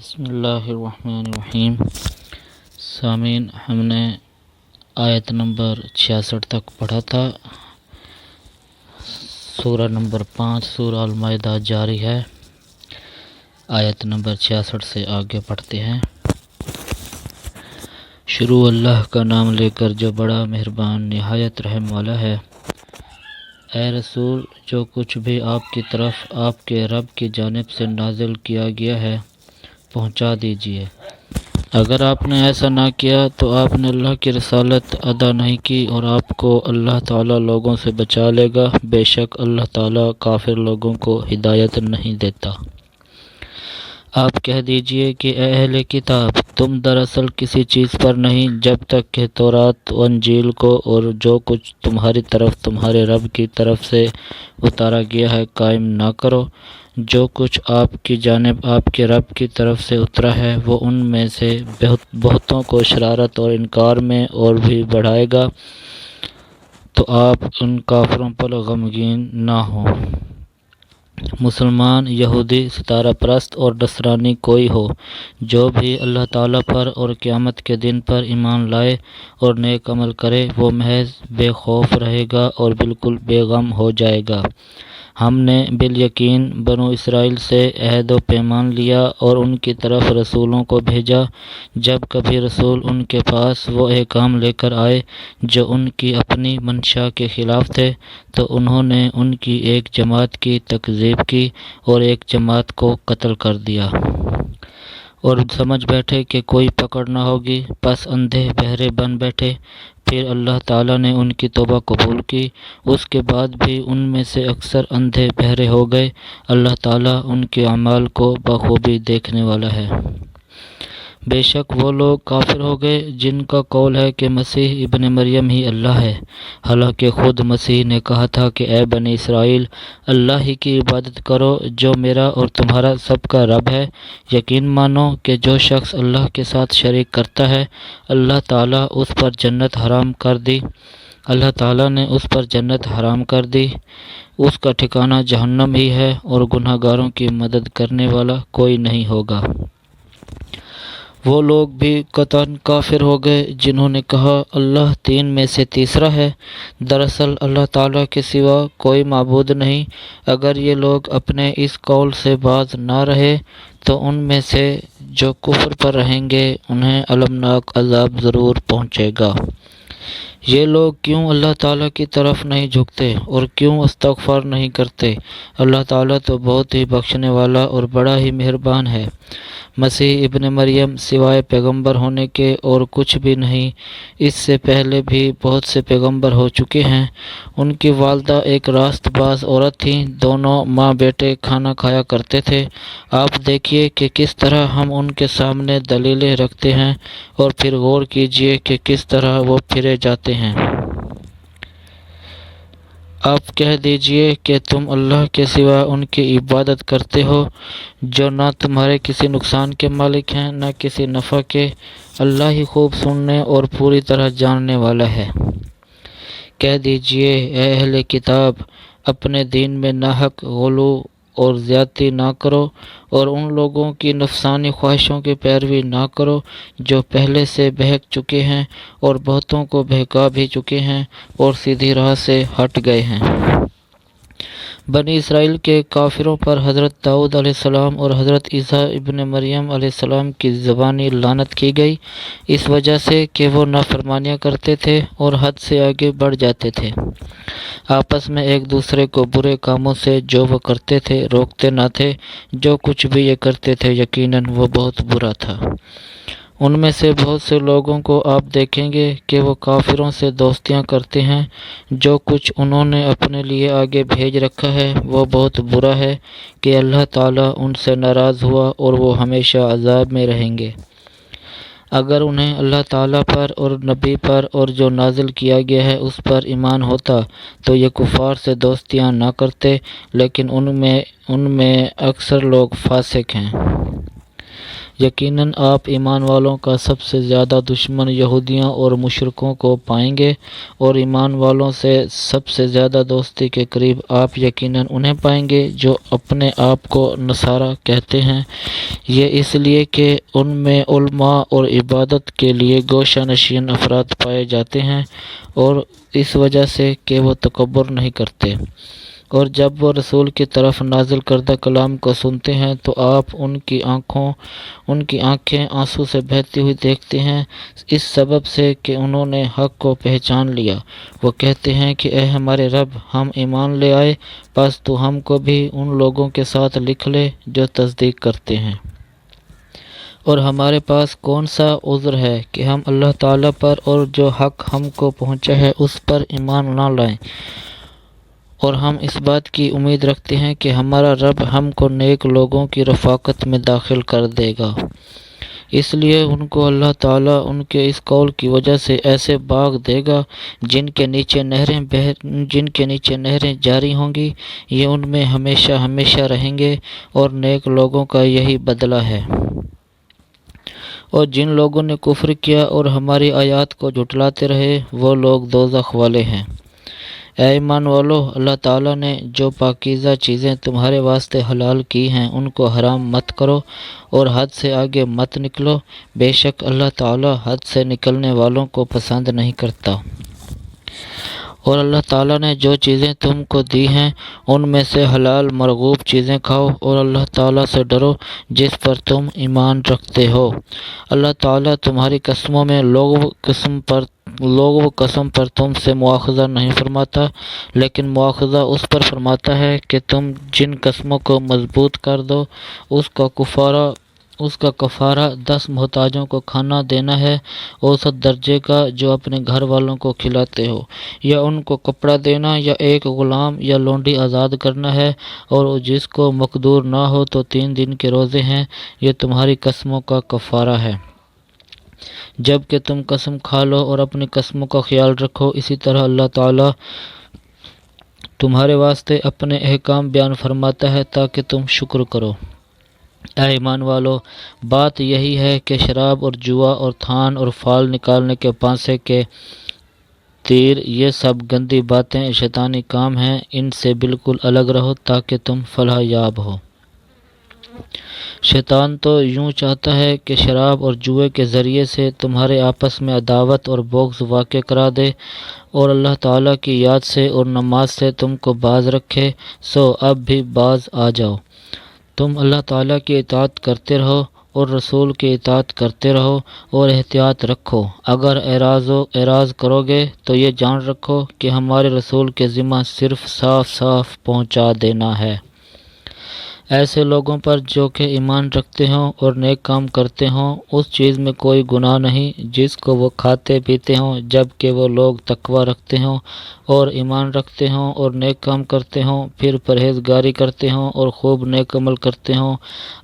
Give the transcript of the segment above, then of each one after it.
بسم اللہ الرحمن الرحیم۔ سامعین، ہم نے آیت نمبر 66 تک پڑھا تھا۔ سورہ نمبر 5 سورہ المائدہ جاری ہے۔ آیت نمبر 66 سے آگے پڑھتے ہیں۔ شروع اللہ کا نام لے کر جو بڑا مہربان نہایت رحم والا ہے۔ اے رسول، جو کچھ بھی آپ کی طرف آپ کے رب کی جانب سے نازل کیا گیا ہے پہنچا دیجیے۔ اگر آپ نے ایسا نہ کیا تو آپ نے اللہ کی رسالت ادا نہیں کی اور آپ کو اللہ تعالیٰ لوگوں سے بچا لے گا۔ بے شک اللہ تعالیٰ کافر لوگوں کو ہدایت نہیں دیتا۔ آپ کہہ دیجئے کہ اے اہل کتاب، تم دراصل کسی چیز پر نہیں جب تک کہ تورات و انجیل کو اور جو کچھ تمہاری طرف تمہارے رب کی طرف سے اتارا گیا ہے قائم نہ کرو۔ جو کچھ آپ کی جانب آپ کے رب کی طرف سے اترا ہے وہ ان میں سے بہتوں کو شرارت اور انکار میں اور بھی بڑھائے گا، تو آپ ان کافروں پر غمگین نہ ہوں۔ مسلمان، یہودی، ستارہ پرست اور نصرانی کوئی ہو، جو بھی اللہ تعالیٰ پر اور قیامت کے دن پر ایمان لائے اور نیک عمل کرے، وہ محض بے خوف رہے گا اور بالکل بے غم ہو جائے گا۔ ہم نے بالیقین بنو اسرائیل سے عہد و پیمان لیا اور ان کی طرف رسولوں کو بھیجا۔ جب کبھی رسول ان کے پاس وہ احکام لے کر آئے جو ان کی اپنی منشا کے خلاف تھے، تو انہوں نے ان کی ایک جماعت کی تکذیب کی اور ایک جماعت کو قتل کر دیا، اور سمجھ بیٹھے کہ کوئی پکڑ نہ ہوگی، پس اندھے بہرے بن بیٹھے۔ پھر اللہ تعالیٰ نے ان کی توبہ قبول کی، اس کے بعد بھی ان میں سے اکثر اندھے بہرے ہو گئے۔ اللہ تعالیٰ ان کے اعمال کو بخوبی دیکھنے والا ہے۔ بے شک وہ لوگ کافر ہو گئے جن کا قول ہے کہ مسیح ابن مریم ہی اللہ ہے، حالانکہ خود مسیح نے کہا تھا کہ اے بنی اسرائیل، اللہ ہی کی عبادت کرو جو میرا اور تمہارا سب کا رب ہے۔ یقین مانو کہ جو شخص اللہ کے ساتھ شریک کرتا ہے، اللہ تعالیٰ اس پر جنت حرام کر دی۔ اللہ تعالیٰ نے اس پر جنت حرام کر دی، اس کا ٹھکانہ جہنم ہی ہے، اور گناہ گاروں کی مدد کرنے والا کوئی نہیں ہوگا۔ وہ لوگ بھی قطعاً کافر ہو گئے جنہوں نے کہا اللہ تین میں سے تیسرا ہے۔ دراصل اللہ تعالیٰ کے سوا کوئی معبود نہیں۔ اگر یہ لوگ اپنے اس قول سے باز نہ رہے تو ان میں سے جو کفر پر رہیں گے انہیں المناک عذاب ضرور پہنچے گا۔ یہ لوگ کیوں اللہ تعالیٰ کی طرف نہیں جھکتے اور کیوں استغفار نہیں کرتے؟ اللہ تعالیٰ تو بہت ہی بخشنے والا اور بڑا ہی مہربان ہے۔ مسیح ابن مریم سوائے پیغمبر ہونے کے اور کچھ بھی نہیں۔ اس سے پہلے بھی بہت سے پیغمبر ہو چکے ہیں۔ ان کی والدہ ایک راست باز عورت تھیں، دونوں ماں بیٹے کھانا کھایا کرتے تھے۔ آپ دیکھیے کہ کس طرح ہم ان کے سامنے دلیلیں رکھتے ہیں، اور پھر غور کیجیے کہ کس طرح وہ پھرے جاتے ہیں۔ آپ کہہ دیجئے کہ تم اللہ کے سوا ان کی عبادت کرتے ہو جو نہ تمہارے کسی نقصان کے مالک ہیں نہ کسی نفع کے۔ اللہ ہی خوب سننے اور پوری طرح جاننے والا ہے۔ کہہ دیجئے اے اہل کتاب، اپنے دین میں ناحق غلو اور زیادتی نہ کرو، اور ان لوگوں کی نفسانی خواہشوں کی پیروی نہ کرو جو پہلے سے بہک چکے ہیں اور بہتوں کو بہکا بھی چکے ہیں اور سیدھی راہ سے ہٹ گئے ہیں۔ بنی اسرائیل کے کافروں پر حضرت داؤد علیہ السلام اور حضرت عیسیٰ ابن مریم علیہ السلام کی زبانی لعنت کی گئی، اس وجہ سے کہ وہ نافرمانیاں کرتے تھے اور حد سے آگے بڑھ جاتے تھے۔ آپس میں ایک دوسرے کو برے کاموں سے جو وہ کرتے تھے روکتے نہ تھے۔ جو کچھ بھی یہ کرتے تھے یقیناً وہ بہت برا تھا۔ ان میں سے بہت سے لوگوں کو آپ دیکھیں گے کہ وہ کافروں سے دوستیاں کرتے ہیں۔ جو کچھ انہوں نے اپنے لیے آگے بھیج رکھا ہے وہ بہت برا ہے کہ اللہ تعالیٰ ان سے ناراض ہوا اور وہ ہمیشہ عذاب میں رہیں گے۔ اگر انہیں اللہ تعالیٰ پر اور نبی پر اور جو نازل کیا گیا ہے اس پر ایمان ہوتا تو یہ کفار سے دوستیاں نہ کرتے، لیکن ان میں اکثر لوگ فاسق ہیں۔ یقیناً آپ ایمان والوں کا سب سے زیادہ دشمن یہودیوں اور مشرکوں کو پائیں گے، اور ایمان والوں سے سب سے زیادہ دوستی کے قریب آپ یقیناً انہیں پائیں گے جو اپنے آپ کو نصارہ کہتے ہیں۔ یہ اس لیے کہ ان میں علماء اور عبادت کے لیے گوشہ نشین افراد پائے جاتے ہیں، اور اس وجہ سے کہ وہ تکبر نہیں کرتے، اور جب وہ رسول کی طرف نازل کردہ کلام کو سنتے ہیں تو آپ ان کی آنکھیں آنسو سے بہتی ہوئی دیکھتے ہیں، اس سبب سے کہ انہوں نے حق کو پہچان لیا۔ وہ کہتے ہیں کہ اے ہمارے رب، ہم ایمان لے آئے، بس تو ہم کو بھی ان لوگوں کے ساتھ لکھ لے جو تصدیق کرتے ہیں۔ اور ہمارے پاس کون سا عذر ہے کہ ہم اللہ تعالیٰ پر اور جو حق ہم کو پہنچا ہے اس پر ایمان نہ لائیں، اور ہم اس بات کی امید رکھتے ہیں کہ ہمارا رب ہم کو نیک لوگوں کی رفاقت میں داخل کر دے گا۔ اس لیے ان کو اللہ تعالیٰ ان کے اس قول کی وجہ سے ایسے باغ دے گا جن کے نیچے نہریں جاری ہوں گی، یہ ان میں ہمیشہ ہمیشہ رہیں گے، اور نیک لوگوں کا یہی بدلہ ہے۔ اور جن لوگوں نے کفر کیا اور ہماری آیات کو جھٹلاتے رہے، وہ لوگ دوزخ والے ہیں۔ اے ایمان والو، اللہ تعالیٰ نے جو پاکیزہ چیزیں تمہارے واسطے حلال کی ہیں ان کو حرام مت کرو، اور حد سے آگے مت نکلو، بے شک اللہ تعالیٰ حد سے نکلنے والوں کو پسند نہیں کرتا۔ اور اللہ تعالیٰ نے جو چیزیں تم کو دی ہیں ان میں سے حلال مرغوب چیزیں کھاؤ، اور اللہ تعالیٰ سے ڈرو جس پر تم ایمان رکھتے ہو۔ اللہ تعالیٰ تمہاری قسموں میں لغو قسم پر تم سے مواخذہ نہیں فرماتا، لیکن مواخذہ اس پر فرماتا ہے کہ تم جن قسموں کو مضبوط کر دو اس کا کفارہ 10 محتاجوں کو کھانا دینا ہے، اوسط درجے کا، جو اپنے گھر والوں کو کھلاتے ہو، یا ان کو کپڑا دینا، یا ایک غلام یا لونڈی آزاد کرنا ہے، اور جس کو مقدور نہ ہو تو 3 دن کے روزے ہیں، یہ تمہاری قسموں کا کفارہ ہے۔ جب کہ تم قسم کھا لو اور اپنی قسموں کا خیال رکھو، اسی طرح اللہ تعالیٰ تمہارے واسطے اپنے احکام بیان فرماتا ہے تاکہ تم شکر کرو۔ اے ایمان والو، بات یہی ہے کہ شراب اور جوا اور تھان اور فال نکالنے کے پانسے کے تیر، یہ سب گندی باتیں، شیطانی کام ہیں، ان سے بالکل الگ رہو تاکہ تم فلاح یاب ہو۔ شیطان تو یوں چاہتا ہے کہ شراب اور جوئے کے ذریعے سے تمہارے آپس میں عداوت اور بغض واقع کرا دے، اور اللہ تعالیٰ کی یاد سے اور نماز سے تم کو باز رکھے، سو اب بھی باز آ جاؤ۔ تم اللہ تعالیٰ کی اطاعت کرتے رہو اور رسول کی اطاعت کرتے رہو، اور احتیاط رکھو۔ اگر اعراض کرو گے تو یہ جان رکھو کہ ہمارے رسول کے ذمہ صرف صاف صاف پہنچا دینا ہے۔ ایسے لوگوں پر جو کہ ایمان رکھتے ہوں اور نیک کام کرتے ہوں، اس چیز میں کوئی گناہ نہیں جس کو وہ کھاتے پیتے ہوں، جب کہ وہ لوگ تقوی رکھتے ہوں اور ایمان رکھتے ہوں اور نیک کام کرتے ہوں، پھر پرہیزگاری کرتے ہوں اور خوب نیک عمل کرتے ہوں۔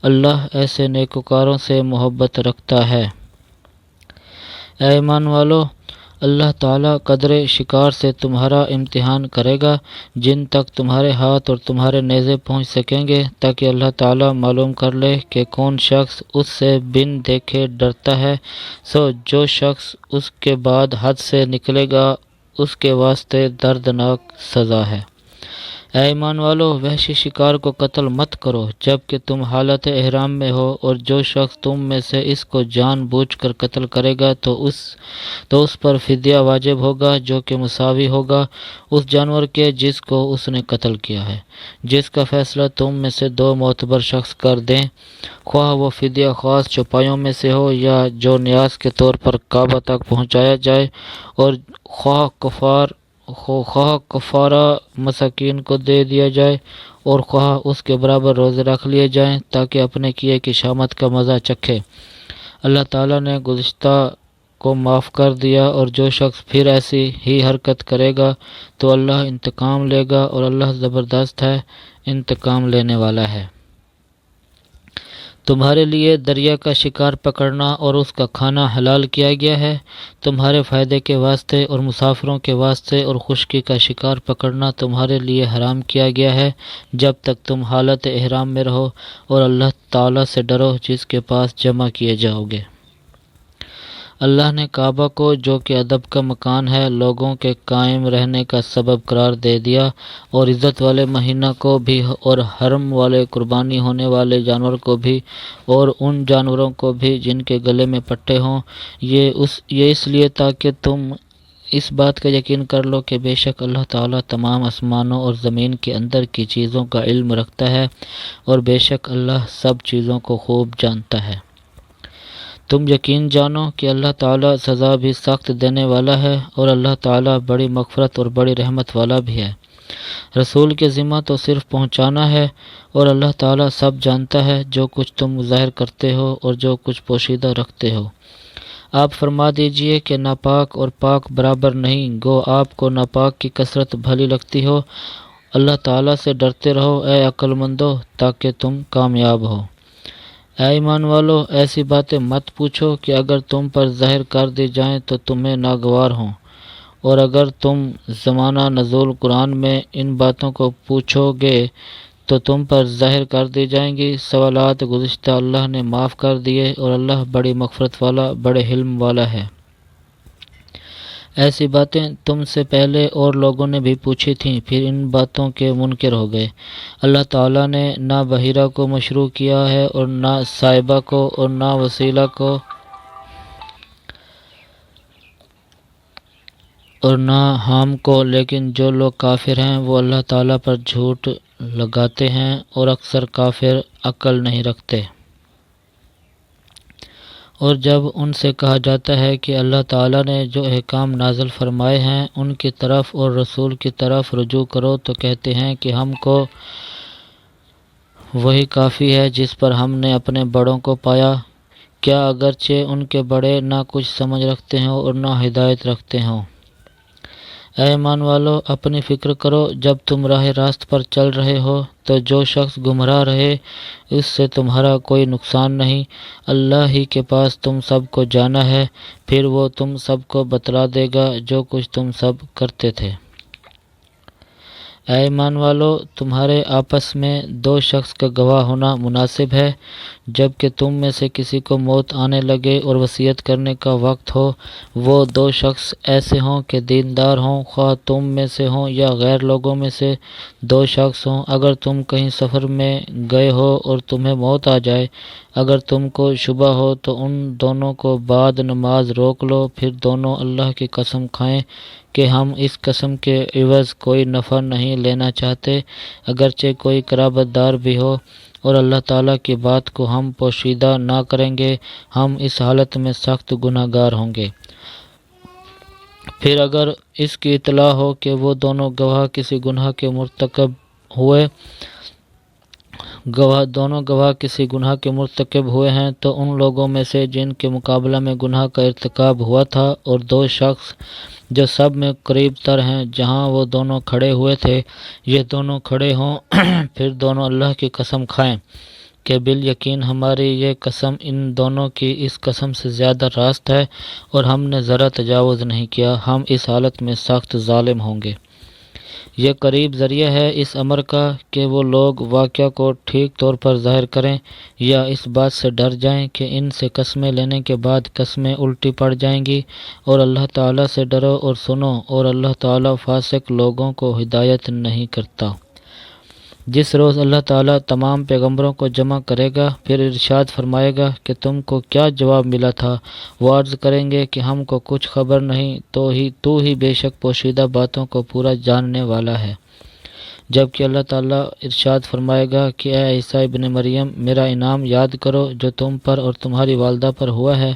اللہ ایسے نیکوکاروں سے محبت رکھتا ہے۔ اے ایمان والو، اللہ تعالیٰ قدرے شکار سے تمہارا امتحان کرے گا، جن تک تمہارے ہاتھ اور تمہارے نیزے پہنچ سکیں گے، تاکہ اللہ تعالیٰ معلوم کر لے کہ کون شخص اس سے بن دیکھے ڈرتا ہے، سو جو شخص اس کے بعد حد سے نکلے گا اس کے واسطے دردناک سزا ہے۔ اے ایمان والو، وحشی شکار کو قتل مت کرو جب کہ تم حالت احرام میں ہو، اور جو شخص تم میں سے اس کو جان بوجھ کر قتل کرے گا تو اس پر فدیہ واجب ہوگا، جو کہ مساوی ہوگا اس جانور کے جس کو اس نے قتل کیا ہے، جس کا فیصلہ تم میں سے 2 معتبر شخص کر دیں، خواہ وہ فدیہ خاص چوپایوں میں سے ہو یا جو نیاز کے طور پر کعبہ تک پہنچایا جائے، اور خواہ کفارہ مساکین کو دے دیا جائے، اور خواہ اس کے برابر روزے رکھ لیے جائیں تاکہ اپنے کیے کی شامت کا مزہ چکھے۔ اللہ تعالیٰ نے گزشتہ کو معاف کر دیا، اور جو شخص پھر ایسی ہی حرکت کرے گا تو اللہ انتقام لے گا، اور اللہ زبردست ہے، انتقام لینے والا ہے۔ تمہارے لیے دریا کا شکار پکڑنا اور اس کا کھانا حلال کیا گیا ہے، تمہارے فائدے کے واسطے اور مسافروں کے واسطے، اور خشکی کا شکار پکڑنا تمہارے لیے حرام کیا گیا ہے جب تک تم حالت احرام میں رہو، اور اللہ تعالیٰ سے ڈرو جس کے پاس جمع کیے جاؤ گے۔ اللہ نے کعبہ کو، جو کہ ادب کا مکان ہے، لوگوں کے قائم رہنے کا سبب قرار دے دیا، اور عزت والے مہینہ کو بھی، اور حرم والے قربانی ہونے والے جانور کو بھی، اور ان جانوروں کو بھی جن کے گلے میں پٹے ہوں، یہ اس لیے تاکہ تم اس بات کا یقین کر لو کہ بے شک اللہ تعالیٰ تمام آسمانوں اور زمین کے اندر کی چیزوں کا علم رکھتا ہے، اور بے شک اللہ سب چیزوں کو خوب جانتا ہے۔ تم یقین جانو کہ اللہ تعالیٰ سزا بھی سخت دینے والا ہے، اور اللہ تعالیٰ بڑی مغفرت اور بڑی رحمت والا بھی ہے۔ رسول کے ذمہ تو صرف پہنچانا ہے، اور اللہ تعالیٰ سب جانتا ہے جو کچھ تم ظاہر کرتے ہو اور جو کچھ پوشیدہ رکھتے ہو۔ آپ فرما دیجئے کہ ناپاک اور پاک برابر نہیں، گو آپ کو ناپاک کی کثرت بھلی لگتی ہو۔ اللہ تعالیٰ سے ڈرتے رہو اے عقل مندو، تاکہ تم کامیاب ہو۔ اے ایمان والو، ایسی باتیں مت پوچھو کہ اگر تم پر ظاہر کر دی جائیں تو تمہیں ناگوار ہوں، اور اگر تم زمانہ نزول قرآن میں ان باتوں کو پوچھو گے تو تم پر ظاہر کر دی جائیں گی۔ سوالات گزشتہ اللہ نے معاف کر دیے، اور اللہ بڑی مغفرت والا، بڑے حلم والا ہے۔ ایسی باتیں تم سے پہلے اور لوگوں نے بھی پوچھی تھیں، پھر ان باتوں کے منکر ہو گئے۔ اللہ تعالیٰ نے نہ بحیرہ کو مشروع کیا ہے، اور نہ سائبہ کو، اور نہ وسیلہ کو، اور نہ حام کو، لیکن جو لوگ کافر ہیں وہ اللہ تعالیٰ پر جھوٹ لگاتے ہیں، اور اکثر کافر عقل نہیں رکھتے۔ اور جب ان سے کہا جاتا ہے کہ اللہ تعالیٰ نے جو احکام نازل فرمائے ہیں ان کی طرف اور رسول کی طرف رجوع کرو، تو کہتے ہیں کہ ہم کو وہی کافی ہے جس پر ہم نے اپنے بڑوں کو پایا، کیا اگرچہ ان کے بڑے نہ کچھ سمجھ رکھتے ہوں اور نہ ہدایت رکھتے ہوں۔ اے ایمان والو، اپنی فکر کرو جب تم راہ راست پر چل رہے ہو، تو جو شخص گمراہ رہے اس سے تمہارا کوئی نقصان نہیں۔ اللہ ہی کے پاس تم سب کو جانا ہے، پھر وہ تم سب کو بتلا دے گا جو کچھ تم سب کرتے تھے۔ اے ایمان والو، تمہارے آپس میں دو شخص کا گواہ ہونا مناسب ہے، جب کہ تم میں سے کسی کو موت آنے لگے اور وصیت کرنے کا وقت ہو، وہ دو شخص ایسے ہوں کہ دیندار ہوں، خواہ تم میں سے ہوں یا غیر لوگوں میں سے دو شخص ہوں۔ اگر تم کہیں سفر میں گئے ہو اور تمہیں موت آ جائے، اگر تم کو شبہ ہو تو ان دونوں کو بعد نماز روک لو، پھر دونوں اللہ کی قسم کھائیں کہ ہم اس قسم کے عوض کوئی نفع نہیں لینا چاہتے، اگرچہ کوئی قرابت دار بھی ہو، اور اللہ تعالیٰ کی بات کو ہم پوشیدہ نہ کریں گے، ہم اس حالت میں سخت گناہ گار ہوں گے۔ پھر اگر اس کی اطلاع ہو کہ وہ دونوں گواہ کسی گناہ کے مرتکب ہوئے ہیں، تو ان لوگوں میں سے جن کے مقابلہ میں گناہ کا ارتکاب ہوا تھا، اور دو شخص جو سب میں قریب تر ہیں جہاں وہ دونوں کھڑے ہوئے تھے، یہ دونوں کھڑے ہوں، پھر دونوں اللہ کی قسم کھائیں کہ بالیقین ہماری یہ قسم ان دونوں کی اس قسم سے زیادہ راست ہے، اور ہم نے ذرا تجاوز نہیں کیا، ہم اس حالت میں سخت ظالم ہوں گے۔ یہ قریب ذریعہ ہے اس امر کا کہ وہ لوگ واقعہ کو ٹھیک طور پر ظاہر کریں، یا اس بات سے ڈر جائیں کہ ان سے قسمیں لینے کے بعد قسمیں الٹی پڑ جائیں گی، اور اللہ تعالیٰ سے ڈرو اور سنو، اور اللہ تعالیٰ فاسق لوگوں کو ہدایت نہیں کرتا۔ جس روز اللہ تعالیٰ تمام پیغمبروں کو جمع کرے گا، پھر ارشاد فرمائے گا کہ تم کو کیا جواب ملا تھا؟ وہ عرض کریں گے کہ ہم کو کچھ خبر نہیں، تو ہی بے شک پوشیدہ باتوں کو پورا جاننے والا ہے۔ جبکہ اللہ تعالیٰ ارشاد فرمائے گا کہ اے عیسیٰ ابن مریم، میرا انعام یاد کرو جو تم پر اور تمہاری والدہ پر ہوا ہے،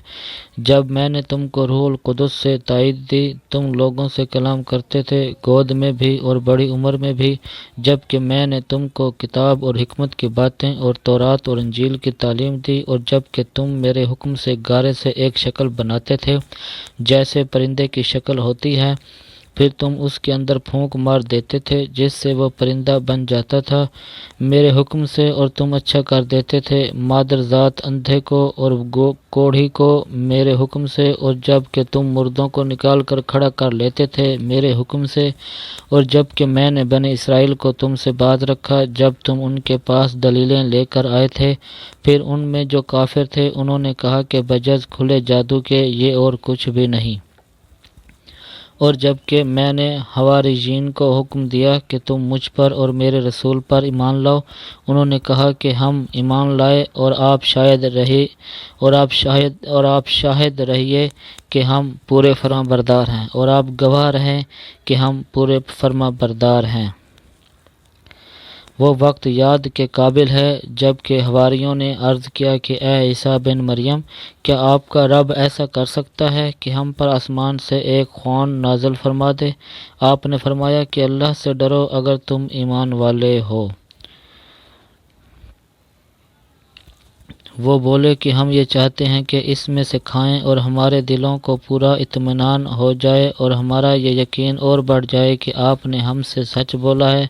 جب میں نے تم کو روح القدس سے تائید دی، تم لوگوں سے کلام کرتے تھے، گود میں بھی اور بڑی عمر میں بھی، جبکہ میں نے تم کو کتاب اور حکمت کی باتیں اور تورات اور انجیل کی تعلیم دی، اور جبکہ تم میرے حکم سے گارے سے ایک شکل بناتے تھے جیسے پرندے کی شکل ہوتی ہے، پھر تم اس کے اندر پھونک مار دیتے تھے جس سے وہ پرندہ بن جاتا تھا میرے حکم سے، اور تم اچھا کر دیتے تھے مادر ذات اندھے کو اور کوڑھی کو میرے حکم سے، اور جب کہ تم مردوں کو نکال کر کھڑا کر لیتے تھے میرے حکم سے، اور جب کہ میں نے بنی اسرائیل کو تم سے باز رکھا جب تم ان کے پاس دلیلیں لے کر آئے تھے، پھر ان میں جو کافر تھے انہوں نے کہا کہ بجز کھلے جادو کے یہ اور کچھ بھی نہیں، اور جب کہ میں نے حواریین کو حکم دیا کہ تم مجھ پر اور میرے رسول پر ایمان لاؤ، انہوں نے کہا کہ ہم ایمان لائے، اور آپ شاہد رہیے کہ ہم پورے فرما بردار ہیں، اور آپ گواہ رہیں کہ ہم پورے فرما بردار ہیں۔ وہ وقت یاد کے قابل ہے جب کہ حواریوں نے عرض کیا کہ اے عیسیٰ بن مریم، کیا آپ کا رب ایسا کر سکتا ہے کہ ہم پر آسمان سے ایک خون نازل فرما دے؟ آپ نے فرمایا کہ اللہ سے ڈرو اگر تم ایمان والے ہو۔ وہ بولے کہ ہم یہ چاہتے ہیں کہ اس میں سے کھائیں اور ہمارے دلوں کو پورا اطمینان ہو جائے اور ہمارا یہ یقین اور بڑھ جائے کہ آپ نے ہم سے سچ بولا ہے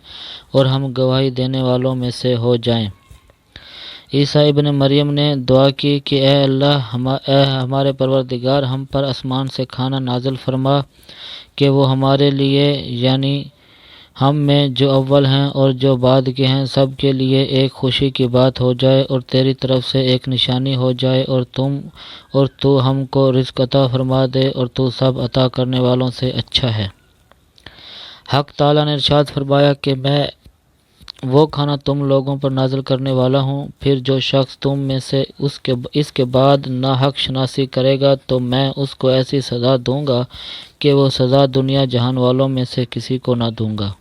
اور ہم گواہی دینے والوں میں سے ہو جائیں۔ عیسیٰ ابن مریم نے دعا کی کہ اے اللہ، اے ہمارے پروردگار، ہم پر آسمان سے کھانا نازل فرما کہ وہ ہمارے لیے، یعنی ہم میں جو اول ہیں اور جو بعد کے ہیں، سب کے لیے ایک خوشی کی بات ہو جائے اور تیری طرف سے ایک نشانی ہو جائے، اور تو ہم کو رزق عطا فرما دے، اور تو سب عطا کرنے والوں سے اچھا ہے۔ حق تعالیٰ نے ارشاد فرمایا کہ میں وہ کھانا تم لوگوں پر نازل کرنے والا ہوں، پھر جو شخص تم میں سے اس کے بعد ناحق شناسی کرے گا تو میں اس کو ایسی سزا دوں گا کہ وہ سزا دنیا جہان والوں میں سے کسی کو نہ دوں گا۔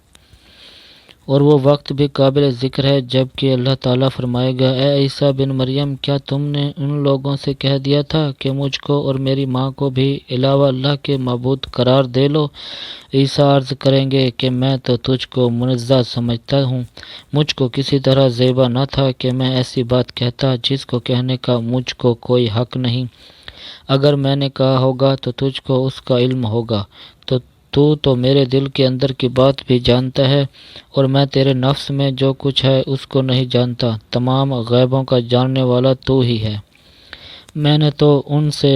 اور وہ وقت بھی قابل ذکر ہے جب کہ اللہ تعالیٰ فرمائے گا اے عیسیٰ بن مریم، کیا تم نے ان لوگوں سے کہہ دیا تھا کہ مجھ کو اور میری ماں کو بھی علاوہ اللہ کے معبود قرار دے لو؟ عیسیٰ عرض کریں گے کہ میں تو تجھ کو منزہ سمجھتا ہوں، مجھ کو کسی طرح زیبا نہ تھا کہ میں ایسی بات کہتا جس کو کہنے کا مجھ کو کوئی حق نہیں، اگر میں نے کہا ہوگا تو تجھ کو اس کا علم ہوگا، تو میرے دل کے اندر کی بات بھی جانتا ہے، اور میں تیرے نفس میں جو کچھ ہے اس کو نہیں جانتا، تمام غیبوں کا جاننے والا تو ہی ہے۔ میں نے تو ان سے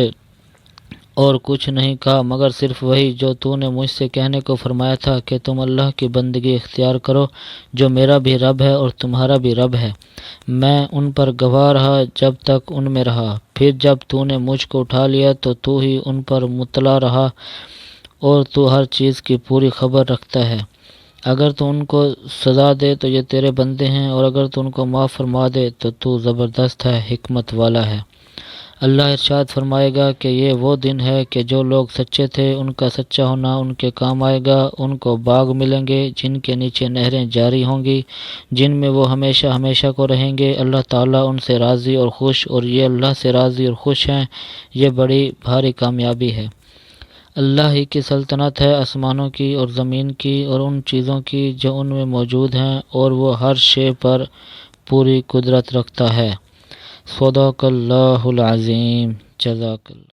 اور کچھ نہیں کہا مگر صرف وہی جو تو نے مجھ سے کہنے کو فرمایا تھا کہ تم اللہ کی بندگی اختیار کرو جو میرا بھی رب ہے اور تمہارا بھی رب ہے۔ میں ان پر گواہ رہا جب تک ان میں رہا، پھر جب تو نے مجھ کو اٹھا لیا تو ہی ان پر مطلع رہا، اور تو ہر چیز کی پوری خبر رکھتا ہے۔ اگر تو ان کو سزا دے تو یہ تیرے بندے ہیں، اور اگر تو ان کو معاف فرما دے تو زبردست ہے، حکمت والا ہے۔ اللہ ارشاد فرمائے گا کہ یہ وہ دن ہے کہ جو لوگ سچے تھے ان کا سچا ہونا ان کے کام آئے گا، ان کو باغ ملیں گے جن کے نیچے نہریں جاری ہوں گی، جن میں وہ ہمیشہ ہمیشہ کو رہیں گے۔ اللہ تعالیٰ ان سے راضی اور خوش، اور یہ اللہ سے راضی اور خوش ہیں، یہ بڑی بھاری کامیابی ہے۔ اللہ ہی کی سلطنت ہے آسمانوں کی اور زمین کی اور ان چیزوں کی جو ان میں موجود ہیں، اور وہ ہر شے پر پوری قدرت رکھتا ہے۔ صدق اللہ العظیم۔ جزاک اللہ۔